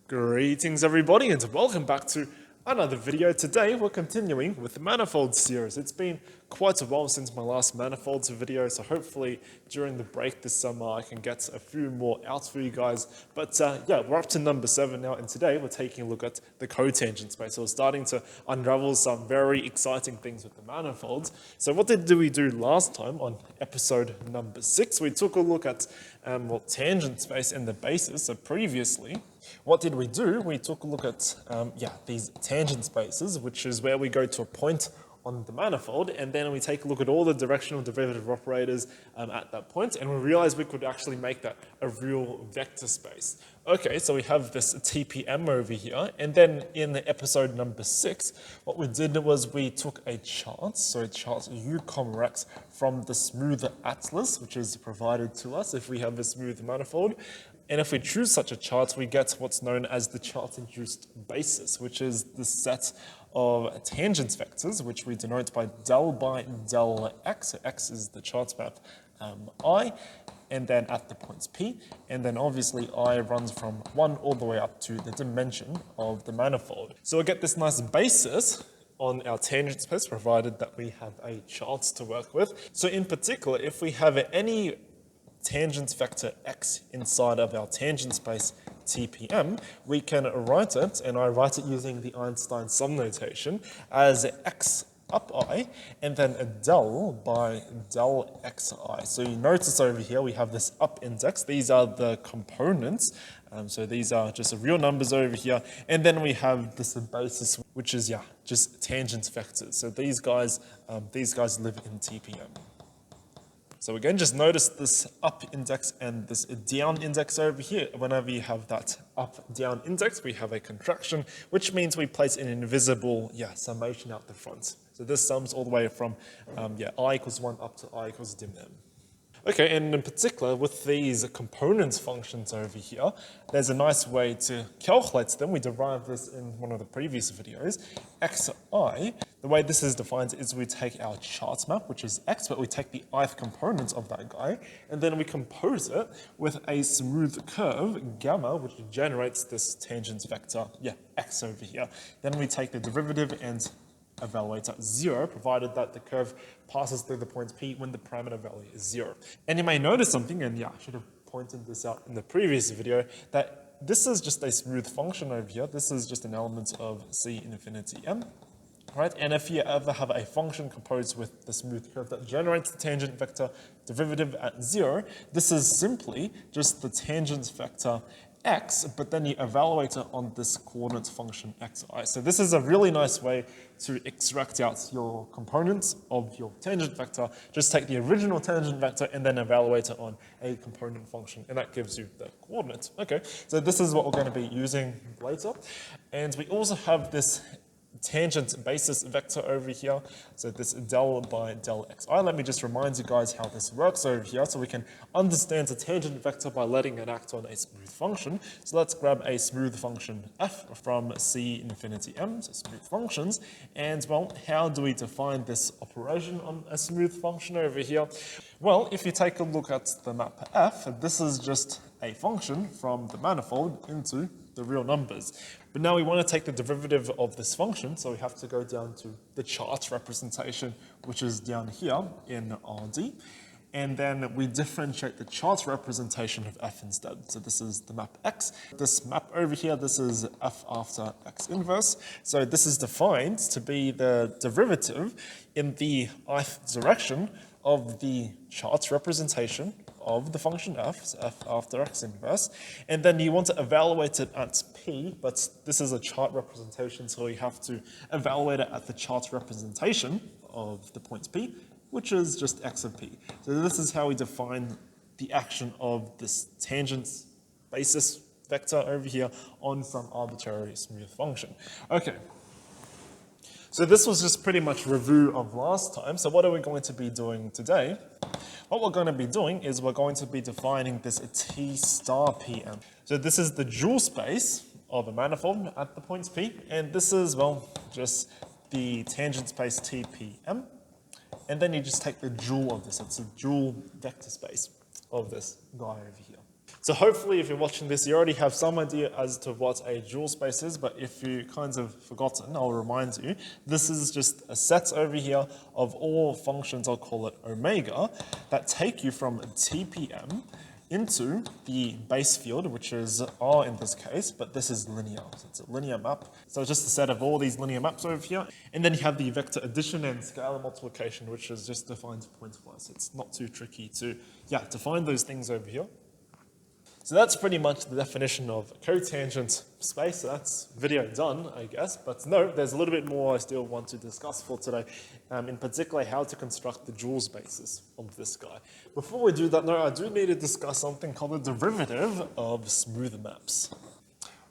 Greetings everybody and welcome back to another video. Today we're continuing with the Manifolds series. It's been quite a while since my last Manifolds video, so hopefully during the break this summer I can get a few more out for you guys. But yeah, we're up to number 7 now, and today we're taking a look at the cotangent space. So we're starting to unravel some very exciting things with the manifolds. So what did we do last time on episode number 6? We took a look at tangent space and the basis. So previously, what did we do? We took a look at these tangent spaces, which is where we go to a point on the manifold, and then we take a look at all the directional derivative operators at that point, and we realized we could actually make that a real vector space. Okay, so we have this TPM over here, and then in episode number 6, what we did was we took a chart, so a chart U-Rex from the smooth atlas, which is provided to us if we have a smooth manifold. And if we choose such a chart, we get what's known as the chart-induced basis, which is the set of tangent vectors, which we denote by del x. So x is the chart map I, and then at the points P. And then obviously I runs from 1 all the way up to the dimension of the manifold. So we get this nice basis on our tangent space, provided that we have a chart to work with. So in particular, if we have any tangent vector x inside of our tangent space TPM, we can write it, and I write it using the Einstein sum notation, as x up I, and then a del by del xi. So you notice over here we have this up index. These are the components. So these are just real numbers over here. And then we have this basis, which is, just tangent vectors. So these guys live in TPM. So again, just notice this up index and this down index over here. Whenever you have that up-down index, we have a contraction, which means we place an invisible summation out the front. So this sums all the way from I equals 1 up to I equals dim m. Okay, and in particular, with these components functions over here, there's a nice way to calculate them. We derived this in one of the previous videos. xi, the way this is defined is we take our chart map, which is x, but we take the ith component of that guy, and then we compose it with a smooth curve, gamma, which generates this tangent vector, x over here. Then we take the derivative and evaluate at 0, provided that the curve passes through the points P when the parameter value is 0. And you may notice something, and I should have pointed this out in the previous video, that this is just a smooth function over here. This is just an element of C infinity m. Right? And if you ever have a function composed with the smooth curve that generates the tangent vector derivative at 0, this is simply just the tangent vector x, but then you evaluate it on this coordinate function xi. So this is a really nice way to extract out your components of your tangent vector. Just take the original tangent vector and then evaluate it on a component function, and that gives you the coordinates. Okay, so this is what we're going to be using later. And we also have this tangent basis vector over here, so this del by del xi. Let me just remind you guys how this works over here, so we can understand the tangent vector by letting it act on a smooth function. So let's grab a smooth function f from C infinity m, so smooth functions, and well, how do we define this operation on a smooth function over here? Well, if you take a look at the map f, this is just a function from the manifold into the real numbers. But now we want to take the derivative of this function, so we have to go down to the chart representation, which is down here in RD. And then we differentiate the chart representation of f instead. So this is the map x. This map over here, this is f after x inverse. So this is defined to be the derivative in the ith direction of the chart representation of the function f, so f after x inverse, and then you want to evaluate it at p, but this is a chart representation, so you have to evaluate it at the chart representation of the point p, which is just x of p. So this is how we define the action of this tangent basis vector over here on some arbitrary smooth function. Okay. So this was just pretty much review of last time. So what are we going to be doing today? What we're going to be doing is we're going to be defining this T star PM. So this is the dual space of a manifold at the points P, and this is, well, just the tangent space TPM. And then you just take the dual of this. It's a dual vector space of this guy over here. So hopefully if you're watching this, you already have some idea as to what a dual space is, but if you kind of forgotten, I'll remind you, this is just a set over here of all functions, I'll call it omega, that take you from TPM into the base field, which is R in this case, but this is linear, so it's a linear map. So it's just a set of all these linear maps over here, and then you have the vector addition and scalar multiplication, which is just defined pointwise. It's not too tricky to find those things over here. So that's pretty much the definition of cotangent space. So that's video done, I guess. But no, there's a little bit more I still want to discuss for today, in particular how to construct the dual spaces of this guy. Before we do that, though, I do need to discuss something called the derivative of smooth maps.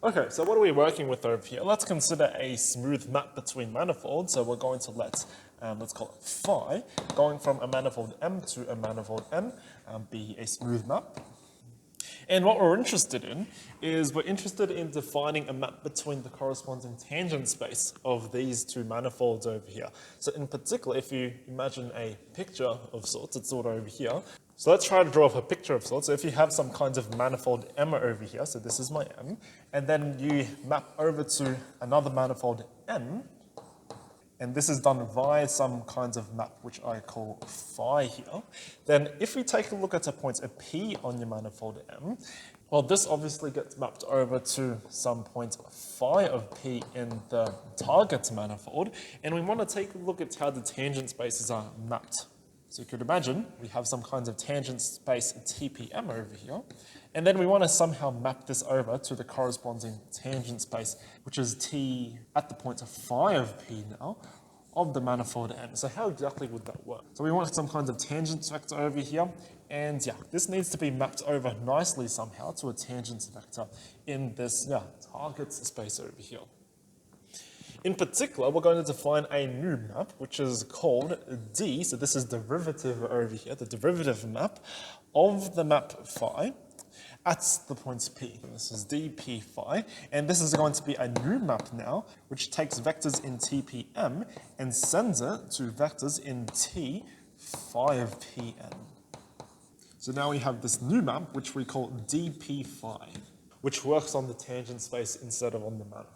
Okay, so what are we working with over here? Let's consider a smooth map between manifolds. So we're going to let's call it phi, going from a manifold M to a manifold N, be a smooth map. And what we're interested in is we're interested in defining a map between the corresponding tangent space of these two manifolds over here. So in particular, if you imagine a picture of sorts, it's sort of over here. So let's try to draw up a picture of sorts. So if you have some kind of manifold M over here, so this is my M, and then you map over to another manifold N, and this is done via some kinds of map, which I call phi here, then if we take a look at a point a P on your manifold M, well, this obviously gets mapped over to some point phi of P in the target manifold, and we want to take a look at how the tangent spaces are mapped. So you could imagine we have some kinds of tangent space TPM over here, and then we want to somehow map this over to the corresponding tangent space, which is T at the point of phi of P now, of the manifold N. So how exactly would that work? So we want some kind of tangent vector over here, and yeah, this needs to be mapped over nicely somehow to a tangent vector in this target space over here. In particular, we're going to define a new map, which is called D, so this is derivative over here, the derivative map of the map phi at the points P. This is dp phi, and this is going to be a new map now, which takes vectors in TPM and sends it to vectors in T phi of Pn. So now we have this new map, which we call dp phi, which works on the tangent space instead of on the manifold.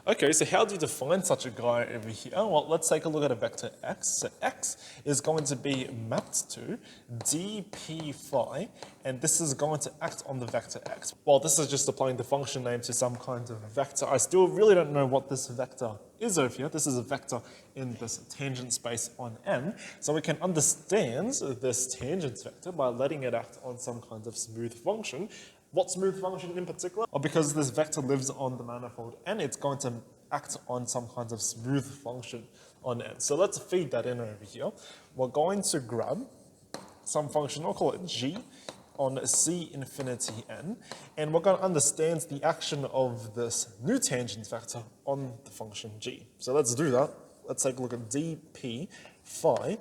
Okay, so how do you define such a guy over here? Well, let's take a look at a vector x. So x is going to be mapped to dp phi, and this is going to act on the vector x. Well, this is just applying the function name to some kind of vector. I still really don't know what this vector is over here. This is a vector in this tangent space on n. So we can understand this tangent vector by letting it act on some kind of smooth function. What smooth function in particular? Well, because this vector lives on the manifold n, it's going to act on some kind of smooth function on n. So let's feed that in over here. We're going to grab some function, I'll call it g, on c infinity n, and we're going to understand the action of this new tangent vector on the function g. So let's do that. Let's take a look at dp phi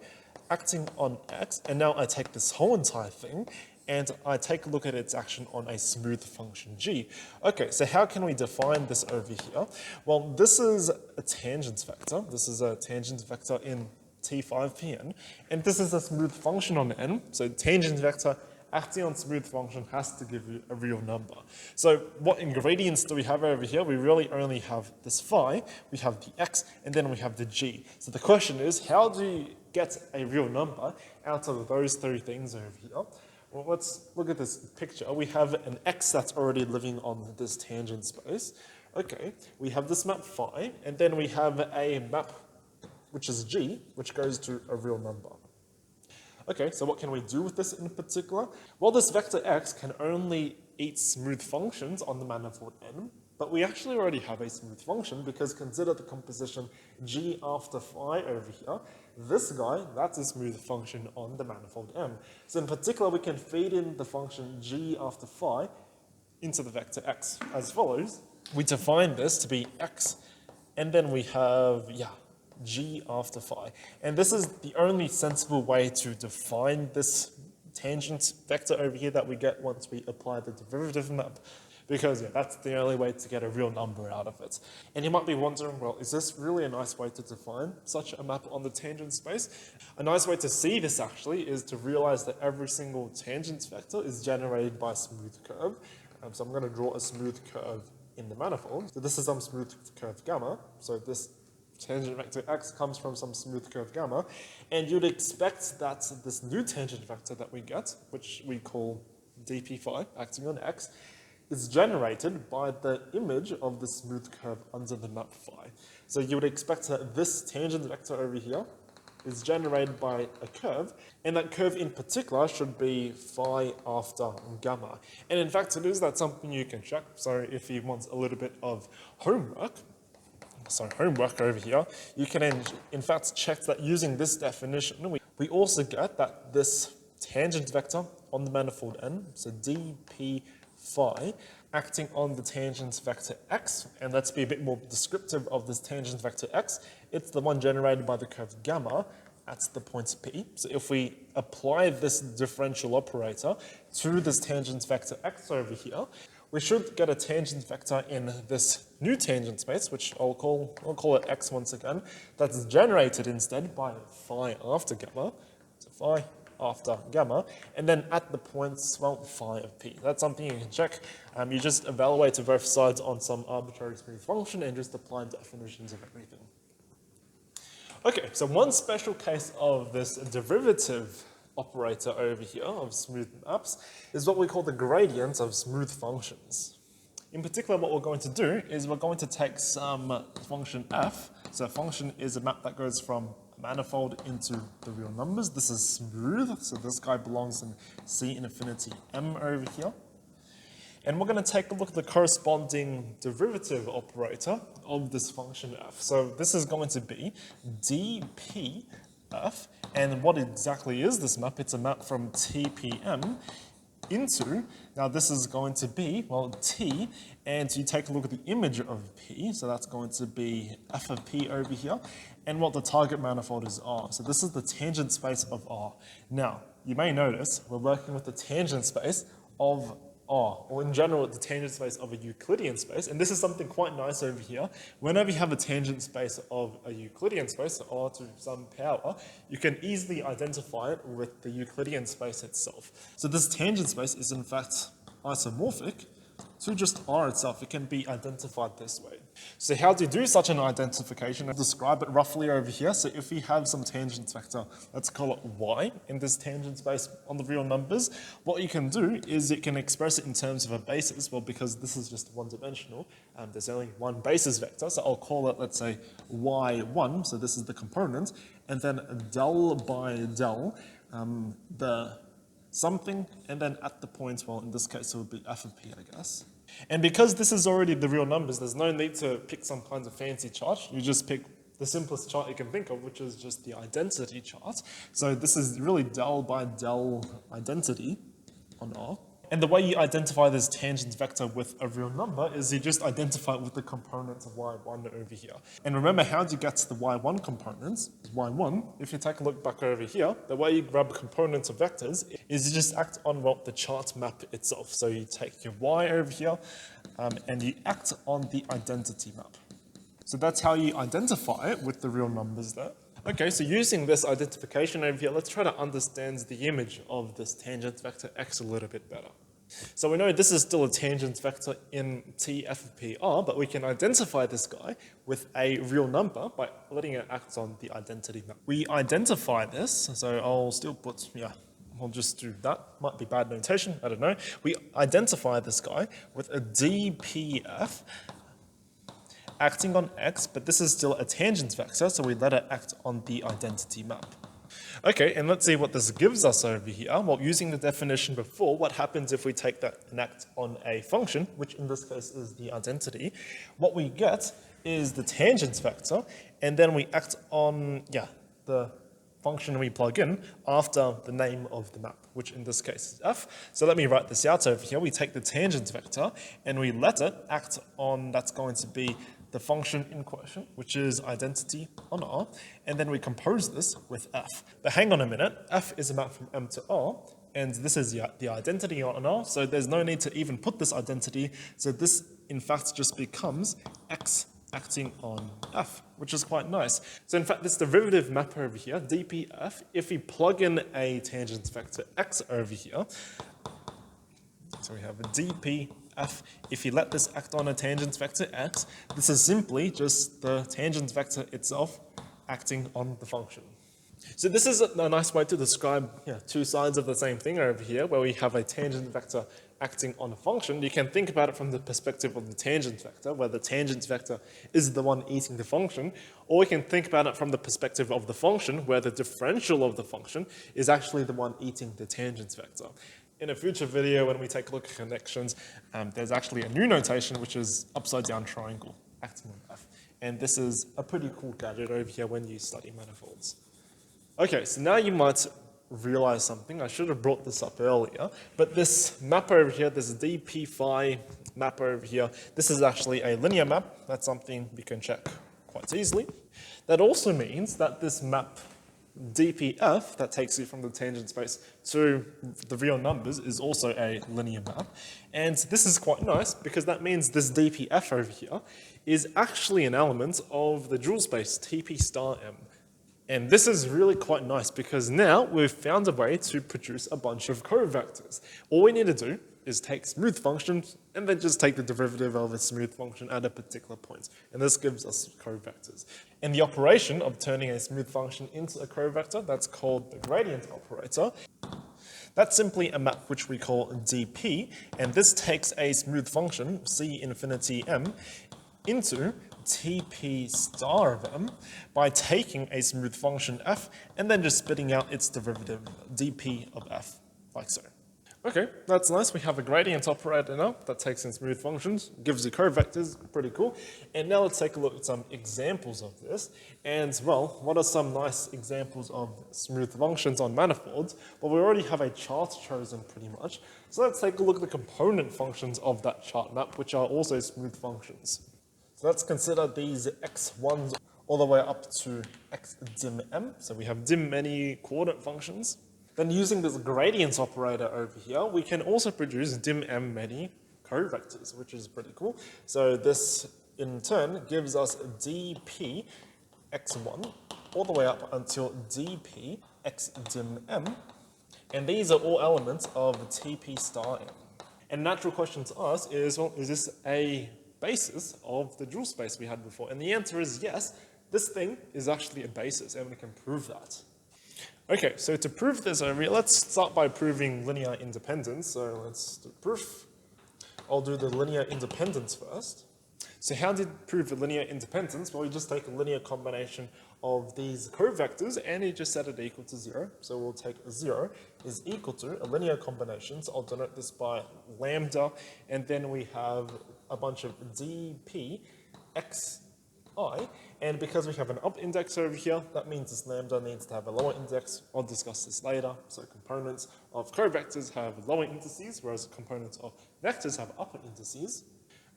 acting on x, and now I take this whole entire thing and I take a look at its action on a smooth function g. Okay, so how can we define this over here? Well, this is a tangent vector. This is a tangent vector in T5Pn, and this is a smooth function on n. So tangent vector acting on smooth function has to give you a real number. So what ingredients do we have over here? We really only have this phi, we have the x, and then we have the g. So the question is, how do you get a real number out of those three things over here? Well, let's look at this picture. We have an x that's already living on this tangent space. Okay, we have this map phi, and then we have a map which is g, which goes to a real number. Okay, so what can we do with this in particular? Well, this vector x can only eat smooth functions on the manifold n, but we actually already have a smooth function because consider the composition g after phi over here. This guy, that's a smooth function on the manifold M. So in particular, we can feed in the function g after phi into the vector x as follows. We define this to be x, and then we have, g after phi. And this is the only sensible way to define this tangent vector over here that we get once we apply the derivative map. because that's the only way to get a real number out of it. And you might be wondering, well, is this really a nice way to define such a map on the tangent space? A nice way to see this actually is to realize that every single tangent vector is generated by a smooth curve. So I'm going to draw a smooth curve in the manifold. So this is some smooth curve gamma. So this tangent vector x comes from some smooth curve gamma, and you'd expect that this new tangent vector that we get, which we call dp phi acting on x, is generated by the image of the smooth curve under the map phi. So you would expect that this tangent vector over here is generated by a curve, and that curve in particular should be phi after gamma. And in fact, it is that something you can check. So if you want a little bit of homework over here, you can in fact check that using this definition, we also get that this tangent vector on the manifold n, so dp phi, acting on the tangent vector x, and let's be a bit more descriptive of this tangent vector x, it's the one generated by the curve gamma at the point P. So if we apply this differential operator to this tangent vector x over here, we should get a tangent vector in this new tangent space, which I'll call it x once again, that's generated instead by phi after gamma, so phi after gamma, and then at the points, well, phi of p. That's something you can check. You just evaluate to both sides on some arbitrary smooth function and just apply definitions of everything. Okay, so one special case of this derivative operator over here of smooth maps is what we call the gradient of smooth functions. In particular, what we're going to do is we're going to take some function f. So a function is a map that goes from a manifold into the real numbers. This is smooth, so this guy belongs in C infinity M over here. And we're going to take a look at the corresponding derivative operator of this function f. So this is going to be dpf. And what exactly is this map? It's a map from TPM into, now this is going to be, well, T, and you take a look at the image of P, so that's going to be f of P over here, and what the target manifold is R. So this is the tangent space of R. Now, you may notice we're working with the tangent space of R, or in general, the tangent space of a Euclidean space, and this is something quite nice over here. Whenever you have a tangent space of a Euclidean space, R to some power, you can easily identify it with the Euclidean space itself. So this tangent space is in fact isomorphic to just R itself. It can be identified this way. So how do you do such an identification? I'll describe it roughly over here. So if we have some tangent vector, let's call it y in this tangent space on the real numbers, what you can do is you can express it in terms of a basis. Well, because this is just one-dimensional, there's only one basis vector, so I'll call it, let's say, y1, so this is the component, and then del by del, the something, and then at the point, well, in this case, it would be f of p, I guess. And because this is already the real numbers, there's no need to pick some kind of fancy chart. You just pick the simplest chart you can think of, which is just the identity chart. So this is really del by del identity on R. And the way you identify this tangent vector with a real number is you just identify it with the components of y1 over here. And remember, how do you get to the y1 components? Y1, if you take a look back over here, the way you grab components of vectors is you just act on, well, the chart map itself. So you take your y over here and you act on the identity map. So that's how you identify it with the real numbers there. Okay, so using this identification over here, let's try to understand the image of this tangent vector x a little bit better. So we know this is still a tangent vector in T f of p r, but we can identify this guy with a real number by letting it act on the identity map. We identify this, so I'll still put, I'll just do that. Might be bad notation, I don't know. We identify this guy with a dpf acting on x, but this is still a tangent vector, so we let it act on the identity map. Okay, and let's see what this gives us over here. Well, using the definition before, what happens if we take that and act on a function, which in this case is the identity? What we get is the tangent vector, and then we act on, the function we plug in after the name of the map, which in this case is f. So let me write this out over here. We take the tangent vector, and we let it act on, that's going to be the function in question, which is identity on R, and then we compose this with f. But hang on a minute, f is a map from M to R, and this is the identity on R, so there's no need to even put this identity, so this in fact just becomes X acting on F, which is quite nice. So in fact, this derivative map over here, dpf, if we plug in a tangent vector X over here, so we have a dpf, if you let this act on a tangent vector X, this is simply just the tangent vector itself acting on the function. So this is a nice way to describe two sides of the same thing over here, where we have a tangent vector acting on a function. You can think about it from the perspective of the tangent vector, where the tangent vector is the one eating the function, or we can think about it from the perspective of the function, where the differential of the function is actually the one eating the tangent vector. In a future video, when we take a look at connections, there's actually a new notation, which is upside down triangle acting on F. And this is a pretty cool gadget over here when you study manifolds. Okay, so now you might realize something. I should have brought this up earlier, but this map over here, this dp phi map over here, this is actually a linear map. That's something we can check quite easily. That also means that this map dpf, that takes you from the tangent space to the real numbers, is also a linear map. And this is quite nice because that means this dpf over here is actually an element of the dual space tp star m. And this is really quite nice because now we've found a way to produce a bunch of covectors. All we need to do is take smooth functions and then just take the derivative of a smooth function at a particular point. And this gives us covectors. And the operation of turning a smooth function into a covector, that's called the gradient operator. That's simply a map which we call dp, and this takes a smooth function, c infinity m, into tp star of m by taking a smooth function f and then just spitting out its derivative dp of f, like so. Okay, that's nice. We have a gradient operator now that takes in smooth functions, gives you covectors, pretty cool. And now let's take a look at some examples of this. And well, what are some nice examples of smooth functions on manifolds? Well, we already have a chart chosen pretty much. So let's take a look at the component functions of that chart map, which are also smooth functions. So let's consider these x1s all the way up to x dim m. So we have dim many coordinate functions. Then using this gradient operator over here, we can also produce dim m many covectors, which is pretty cool. So this in turn gives us dp x1 all the way up until dp x dim m. And these are all elements of tp star m. And natural question to ask is, well, is this a basis of the dual space we had before? And the answer is yes, this thing is actually a basis, and we can prove that. Okay, so to prove this over here, let's start by proving linear independence. So let's do proof. I'll do the linear independence first. So how did we prove the linear independence? Well, we just take a linear combination of these covectors and you just set it equal to 0. So we'll take 0 is equal to a linear combination. So I'll denote this by lambda, and then we have a bunch of dp xi, and because we have an up index over here, that means this lambda needs to have a lower index. I'll discuss this later. So components of covectors have lower indices, whereas components of vectors have upper indices.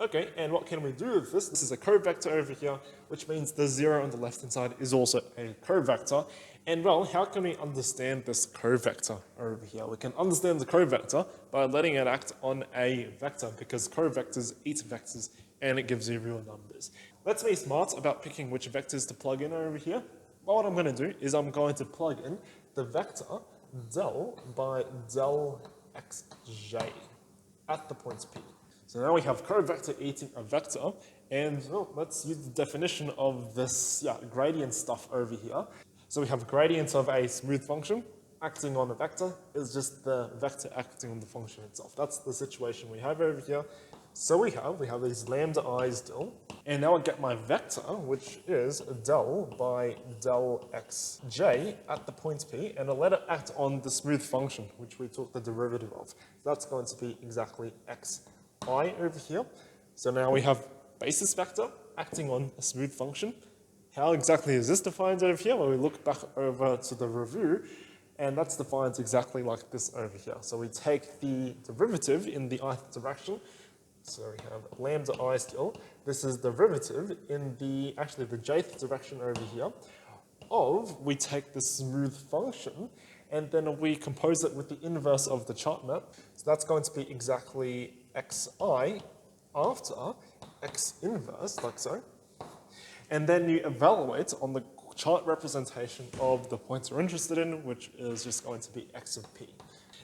Okay, and what can we do with this? This is a covector over here, which means the 0 on the left-hand side is also a covector. And well, how can we understand this covector over here? We can understand the covector by letting it act on a vector, because covectors eat vectors and it gives you real numbers. Let's be smart about picking which vectors to plug in over here. Well, what I'm going to do is I'm going to plug in the vector del by del xj at the points p. So now we have covector eating a vector, and well, let's use the definition of this gradient stuff over here. So we have gradients of a smooth function acting on a vector is just the vector acting on the function itself. That's the situation we have over here. So we have these lambda i's del, and now I get my vector, which is del by del xj at the point p, and I'll let it act on the smooth function, which we took the derivative of. That's going to be exactly xi over here. So now we have basis vector acting on a smooth function. How exactly is this defined over here? Well, we look back over to the review, and that's defined exactly like this over here. So we take the derivative in the ith direction. So we have lambda I still. This is derivative in the jth direction over here of, we take the smooth function and then we compose it with the inverse of the chart map. So that's going to be exactly xi after x inverse, like so. And then you evaluate on the chart representation of the points you're interested in, which is just going to be x of p.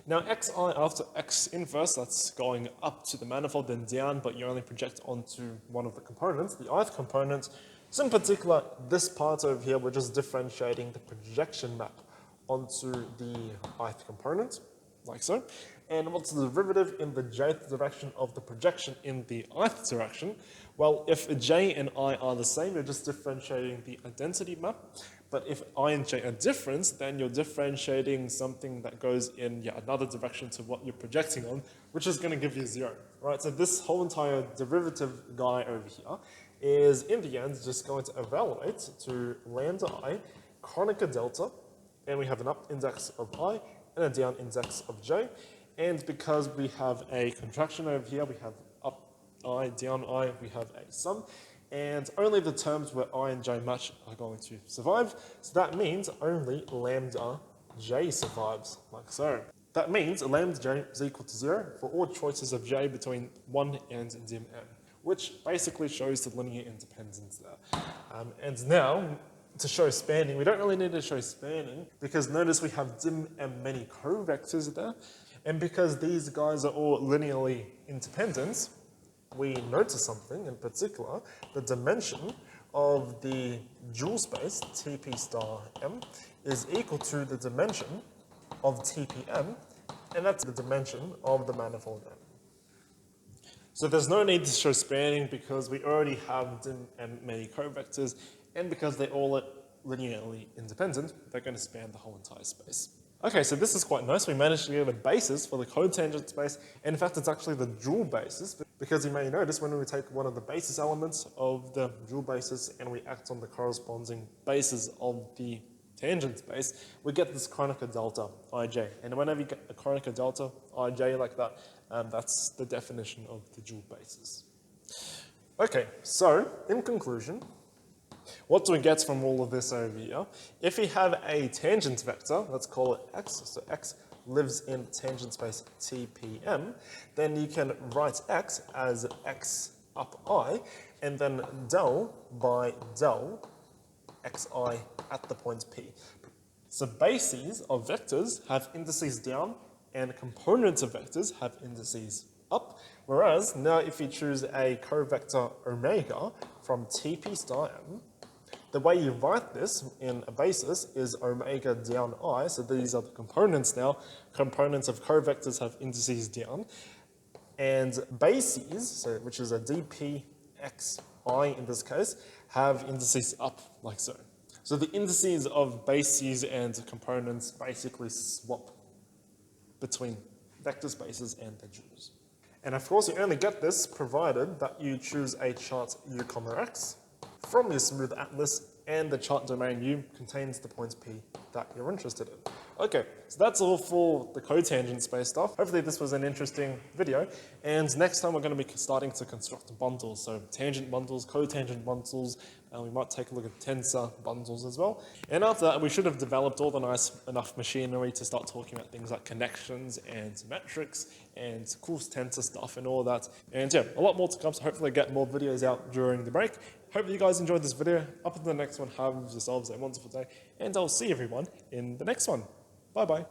Now xi after x inverse, that's going up to the manifold, then down, but you only project onto one of the components, the ith component. So in particular, this part over here, we're just differentiating the projection map onto the ith component, like so. And what's the derivative in the jth direction of the projection in the ith direction? Well, if j and I are the same, you're just differentiating the identity map. But if I and j are different, then you're differentiating something that goes in another direction to what you're projecting on, which is going to give you 0. Right? So this whole entire derivative guy over here is, in the end, just going to evaluate to lambda I, Kronecker delta, and we have an up index of I and a down index of j. And because we have a contraction over here, we have up I, down I, we have a sum. And only the terms where I and j match are going to survive. So that means only lambda j survives, like so. That means lambda j is equal to 0 for all choices of j between 1 and dim m, which basically shows the linear independence there. And now, to show spanning, we don't really need to show spanning, because notice we have dim m many covectors there. And because these guys are all linearly independent, we notice something in particular: the dimension of the dual space Tp star m is equal to the dimension of Tpm, and that's the dimension of the manifold M. So there's no need to show spanning because we already have dim m many covectors, and because they're all linearly independent, they're going to span the whole entire space. Okay, so this is quite nice. We managed to get a basis for the cotangent space. In fact, it's actually the dual basis, because you may notice when we take one of the basis elements of the dual basis and we act on the corresponding basis of the tangent space, we get this Kronecker delta, ij. And whenever you get a Kronecker delta, ij like that, that's the definition of the dual basis. Okay, so in conclusion, what do we get from all of this over here? If we have a tangent vector, let's call it x, so x lives in tangent space Tpm, then you can write x as x up I, and then del by del xi at the point P. So bases of vectors have indices down, and components of vectors have indices up, whereas now if you choose a covector omega from Tp star m, the way you write this in a basis is omega down I, so these are the components now. Components of covectors have indices down, and bases, so which is a dp xi in this case, have indices up, like so. So the indices of bases and components basically swap between vector spaces and their duals. And of course you only get this provided that you choose a chart u, x from your smooth atlas, and the chart domain U contains the points P that you're interested in. Okay, so that's all for the cotangent space stuff. Hopefully this was an interesting video, and next time we're going to be starting to construct bundles, so tangent bundles, cotangent bundles, and we might take a look at tensor bundles as well. And after that, we should have developed all the nice enough machinery to start talking about things like connections and metrics and cool tensor stuff and all that. And yeah, a lot more to come, so hopefully get more videos out during the break. Hope you guys enjoyed this video. Up until the next one, have yourselves a wonderful day, and I'll see everyone in the next one. Bye-bye.